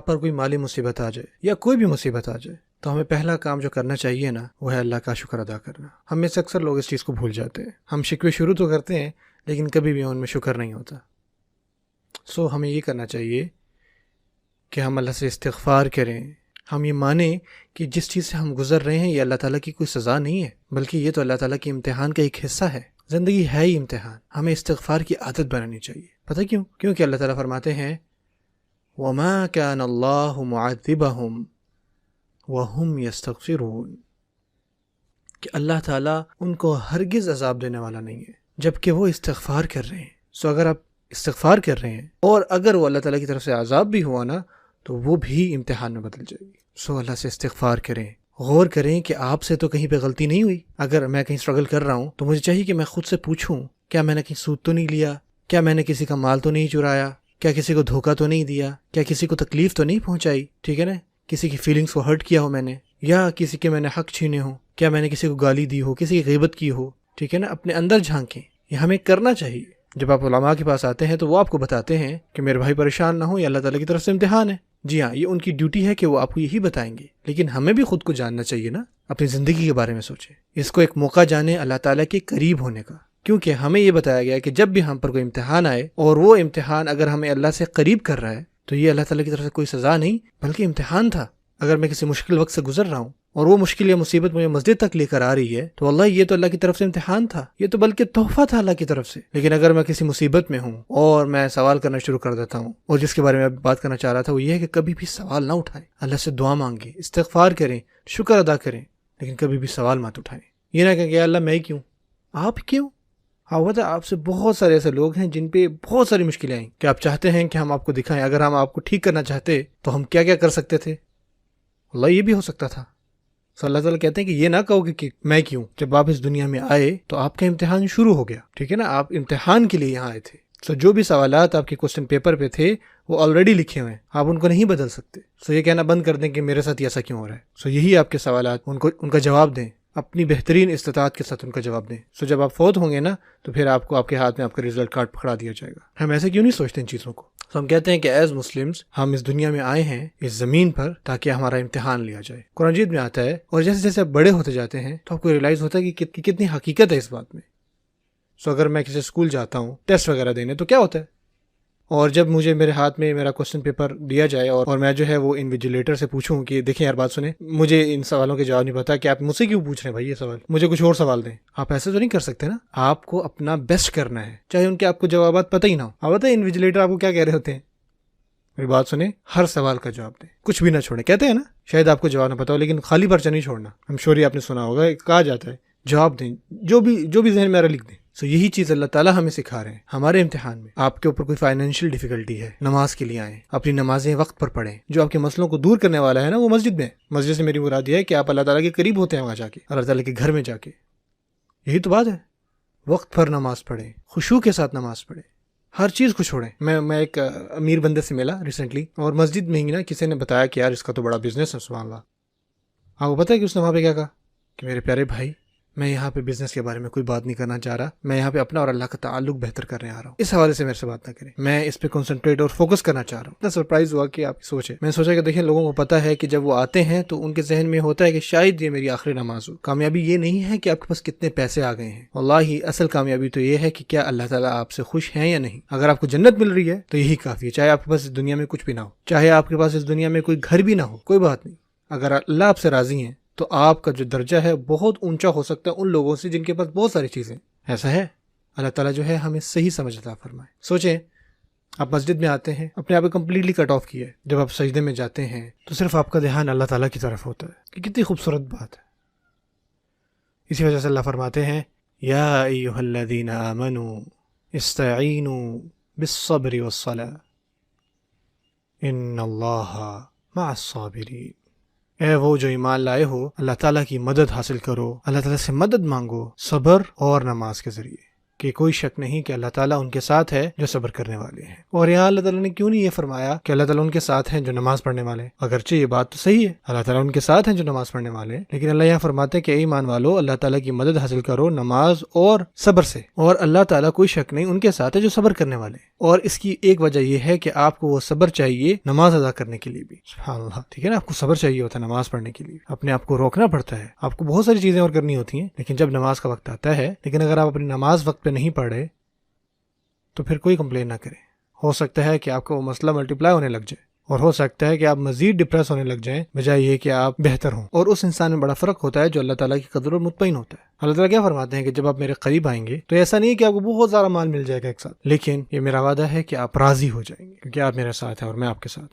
پر کوئی مالی مصیبت آ جائے یا کوئی بھی مصیبت آ جائے تو ہمیں پہلا کام جو کرنا چاہیے نا وہ ہے اللہ کا شکر ادا کرنا۔ ہم میں سے اکثر لوگ اس چیز کو بھول جاتے ہیں۔ ہم شکوے شروع تو کرتے ہیں لیکن کبھی بھی ان میں شکر نہیں ہوتا۔ ہمیں یہ کرنا چاہیے کہ ہم اللہ سے استغفار کریں، ہم یہ مانیں کہ جس چیز سے ہم گزر رہے ہیں یہ اللہ تعالیٰ کی کوئی سزا نہیں ہے، بلکہ یہ تو اللہ تعالیٰ کے امتحان کا ایک حصہ ہے۔ زندگی ہے ہی امتحان، ہمیں استغفار کی عادت بنانی چاہیے۔ پتہ کیوں؟ کیونکہ اللہ تعالیٰ فرماتے ہیں وَمَا كَانَ اللَّهُ مُعَذِّبَهُمْ وَهُمْ يَسْتَغْفِرُونَ، کہ اللہ تعالیٰ ان کو ہرگز عذاب دینے والا نہیں ہے جبکہ وہ استغفار کر رہے ہیں۔ اگر آپ استغفار کر رہے ہیں اور اگر وہ اللہ تعالیٰ کی طرف سے عذاب بھی ہوا نا تو وہ بھی امتحان میں بدل جائے گی۔ اللہ سے استغفار کریں، غور کریں کہ آپ سے تو کہیں پہ غلطی نہیں ہوئی۔ اگر میں کہیں اسٹرگل کر رہا ہوں تو مجھے چاہیے کہ میں خود سے پوچھوں کیا میں نے کہیں سود تو نہیں لیا، کیا میں نے کسی کا مال تو نہیں چرایا، کیا کسی کو دھوکہ تو نہیں دیا، کیا کسی کو تکلیف تو نہیں پہنچائی، ٹھیک ہے نا، کسی کی فیلنگز کو ہرٹ کیا ہو میں نے، یا کسی کے میں نے حق چھینے ہوں، کیا میں نے کسی کو گالی دی ہو، کسی کی غیبت کی ہو، ٹھیک ہے نا۔ اپنے اندر جھانکیں، یہ ہمیں کرنا چاہیے۔ جب آپ علماء کے پاس آتے ہیں تو وہ آپ کو بتاتے ہیں کہ میرے بھائی پریشان نہ ہو، یہ اللہ تعالیٰ کی طرف سے امتحان ہے۔ جی ہاں، یہ ان کی ڈیوٹی ہے کہ وہ آپ کو یہی بتائیں گے، لیکن ہمیں بھی خود کو جاننا چاہیے نا، اپنی زندگی کے بارے میں سوچیں، اس کو ایک موقع جانیں اللہ تعالیٰ کے قریب ہونے کا، کیونکہ ہمیں یہ بتایا گیا ہے کہ جب بھی ہم پر کوئی امتحان آئے اور وہ امتحان اگر ہمیں اللہ سے قریب کر رہا ہے تو یہ اللہ تعالیٰ کی طرف سے کوئی سزا نہیں بلکہ امتحان تھا۔ اگر میں کسی مشکل وقت سے گزر رہا ہوں اور وہ مشکل یا مصیبت مجھے مسجد تک لے کر آ رہی ہے تو اللہ یہ تو اللہ کی طرف سے امتحان تھا، یہ تو بلکہ تحفہ تھا اللہ کی طرف سے۔ لیکن اگر میں کسی مصیبت میں ہوں اور میں سوال کرنا شروع کر دیتا ہوں، اور جس کے بارے میں بات کرنا چاہ رہا تھا وہ یہ ہے کہ کبھی بھی سوال نہ اٹھائیں، اللہ سے دعا مانگیں، استغفار کریں، شکر ادا کریں، لیکن کبھی بھی سوال مت اٹھائیں۔ یہ نہ کہیں کہ اللہ میں کیوں، آپ کیوں؟ آپ سے بہت سارے ایسے لوگ ہیں جن پہ بہت ساری مشکلیں آئیں کہ آپ چاہتے ہیں کہ ہم آپ کو دکھائیں، اگر ہم آپ کو ٹھیک کرنا چاہتے تو ہم کیا کیا کر سکتے تھے، اللہ یہ بھی ہو سکتا تھا۔ اللہ تعالیٰ کہتے ہیں کہ یہ نہ کہو کہ میں کیوں، جب آپ اس دنیا میں آئے تو آپ کا امتحان شروع ہو گیا، ٹھیک ہے نا، آپ امتحان کے لیے یہاں آئے تھے۔ جو بھی سوالات آپ کے کوسچن پیپر پہ تھے وہ آلریڈی لکھے ہوئے ہیں، آپ ان کو نہیں بدل سکتے۔ یہ کہنا بند کر دیں کہ میرے ساتھ ایسا کیوں ہو رہا ہے۔ یہی آپ کے سوالات، ان کا جواب دیں، اپنی بہترین استطاعت کے ساتھ ان کا جواب دیں۔ جب آپ فوت ہوں گے نا تو پھر آپ کو آپ کے ہاتھ میں آپ کا رزلٹ کارڈ پکڑا دیا جائے گا۔ ہم ایسے کیوں نہیں سوچتے ان چیزوں کو؟ ہم کہتے ہیں کہ ایز مسلمز ہم اس دنیا میں آئے ہیں اس زمین پر تاکہ ہمارا امتحان لیا جائے۔ قرآن مجید میں آتا ہے، اور جیسے جیسے آپ بڑے ہوتے جاتے ہیں تو آپ کو ریئلائز ہوتا ہے کہ کتنی حقیقت ہے اس بات میں۔ اگر میں کسی اسکول جاتا ہوں ٹیسٹ وغیرہ دینے تو کیا ہوتا ہے، اور جب مجھے میرے ہاتھ میں میرا کوسچن پیپر دیا جائے اور میں جو ہے وہ انویجیلیٹر سے پوچھوں کہ دیکھیں یار بات سنیں، مجھے ان سوالوں کے جواب نہیں پتا کہ آپ مجھ سے کیوں پوچھ رہے ہیں بھائی یہ سوال، مجھے کچھ اور سوال دیں۔ آپ ایسے تو نہیں کر سکتے نا، آپ کو اپنا بیسٹ کرنا ہے، چاہے ان کے آپ کو جوابات پتہ ہی نہ ہو۔ آپ بتائیں انویجیلیٹر آپ کو کیا کہہ رہے ہوتے ہیں، میری بات سنیں، ہر سوال کا جواب دیں، کچھ بھی نہ چھوڑیں۔ کہتے ہیں نا شاید آپ کو جواب نہ پتا ہو لیکن خالی پرچہ نہیں چھوڑنا، ہم شوری آپ نے سنا ہوگا، کہا جاتا ہے جواب دیں، جو بھی ذہن میں آ رہا لکھ دیں۔ یہی چیز اللہ تعالیٰ ہمیں سکھا رہے ہیں ہمارے امتحان میں۔ آپ کے اوپر کوئی فائنینشیل ڈیفیکلٹی ہے، نماز کے لیے آئیں، اپنی نمازیں وقت پر پڑھیں، جو آپ کے مسئلوں کو دور کرنے والا ہے نا وہ مسجد میں۔ مسجد سے میری مراد یہ ہے کہ آپ اللہ تعالیٰ کے قریب ہوتے ہیں وہاں جا کے، اللہ تعالیٰ کے گھر میں جا کے۔ یہی تو بات ہے، وقت پر نماز پڑھیں، خشوع کے ساتھ نماز پڑھیں، ہر چیز کو چھوڑیں۔ میں ایک امیر بندے سے ملا ریسنٹلی، اور مسجد میں ہی نا کسی نے بتایا کہ یار اس کا تو بڑا بزنس ہے، سبحان اللہ۔ آپ کو پتہ ہے کہ اس نے وہاں پہ کیا کہا کہ میرے پیارے بھائی میں یہاں پہ بزنس کے بارے میں کوئی بات نہیں کرنا چاہ رہا، میں یہاں پہ اپنا اور اللہ کا تعلق بہتر کرنے آ رہا ہوں، اس حوالے سے میرے سے بات نہ کریں، میں اس پہ کنسنٹریٹ اور فوکس کرنا چاہ رہا ہوں۔ اتنا سرپرائز ہوا کہ آپ کی سوچ ہے۔ میں سوچا کہ دیکھیں لوگوں کو پتہ ہے کہ جب وہ آتے ہیں تو ان کے ذہن میں ہوتا ہے کہ شاید یہ میری آخری نماز ہو۔ کامیابی یہ نہیں ہے کہ آپ کے پاس کتنے پیسے آ گئے ہیں، واللہ اصل کامیابی تو یہ ہے کہ کیا اللہ تعالیٰ آپ سے خوش ہیں یا نہیں۔ اگر آپ کو جنت مل رہی ہے تو یہی کافی ہے، چاہے آپ کے پاس اس دنیا میں کچھ بھی نہ ہو، چاہے آپ کے پاس اس دنیا میں کوئی گھر بھی نہ ہو، کوئی بات نہیں۔ اگر اللہ آپ سے راضی ہیں تو آپ کا جو درجہ ہے بہت اونچا ہو سکتا ہے ان لوگوں سے جن کے پاس بہت ساری چیزیں۔ ایسا ہے، اللہ تعالیٰ جو ہے ہمیں صحیح سمجھ عطا فرمائے۔ سوچیں، آپ مسجد میں آتے ہیں، اپنے آپ کو کمپلیٹلی کٹ آف کیا ہے، جب آپ سجدے میں جاتے ہیں تو صرف آپ کا دھیان اللہ تعالیٰ کی طرف ہوتا ہے، کہ کتنی خوبصورت بات ہے۔ اسی وجہ سے اللہ فرماتے ہیں یا ایھا الذین آمنوا استعینوا بالصبر والصلاۃ ان اللہ مع الصابرین۔ اے وہ جو ایمان لائے ہو، اللہ تعالیٰ کی مدد حاصل کرو، اللہ تعالیٰ سے مدد مانگو صبر اور نماز کے ذریعے، کہ کوئی شک نہیں کہ اللہ تعالیٰ ان کے ساتھ ہے جو صبر کرنے والے ہیں۔ اور یہاں اللہ تعالیٰ نے کیوں نہیں یہ فرمایا کہ اللہ تعالیٰ ان کے ساتھ ہیں جو نماز پڑھنے والے ہیں؟ اگرچہ یہ بات تو صحیح ہے، اللہ تعالیٰ ان کے ساتھ ہیں جو نماز پڑھنے والے ہیں، لیکن اللہ یہاں فرماتے ہیں کہ اے ایمان والو، اللہ تعالیٰ کی مدد حاصل کرو نماز اور صبر سے، اور اللہ تعالیٰ کوئی شک نہیں ان کے ساتھ ہے جو صبر کرنے والے ہیں۔ اور اس کی ایک وجہ یہ ہے کہ آپ کو وہ صبر چاہیے نماز ادا کرنے کے لیے بھی، سبحان اللہ، ٹھیک ہے نا، آپ کو صبر چاہیے ہوتا ہے نماز پڑھنے کے لیے، اپنے آپ کو روکنا پڑتا ہے، آپ کو بہت ساری چیزیں اور کرنی ہوتی ہیں، لیکن جب نماز کا وقت آتا ہے، لیکن اگر آپ اپنی نماز وقت پہ نہیں پڑھے تو پھر کوئی کمپلین نہ کریں۔ ہو سکتا ہے کہ آپ کا وہ مسئلہ ملٹیپلائی ہونے لگ جائے، اور ہو سکتا ہے کہ آپ مزید ڈپریس ہونے لگ جائیں بجائے یہ کہ آپ بہتر ہوں۔ اور اس انسان میں بڑا فرق ہوتا ہے جو اللہ تعالیٰ کی قدر اور مطمئن ہوتا ہے۔ اللہ تعالیٰ کیا فرماتے ہیں کہ جب آپ میرے قریب آئیں گے تو ایسا نہیں کہ آپ کو بہت سارا مال مل جائے گا ایک ساتھ، لیکن یہ میرا وعدہ ہے کہ آپ راضی ہو جائیں گے کیونکہ آپ میرے ساتھ ہیں اور میں آپ کے ساتھ ہوں۔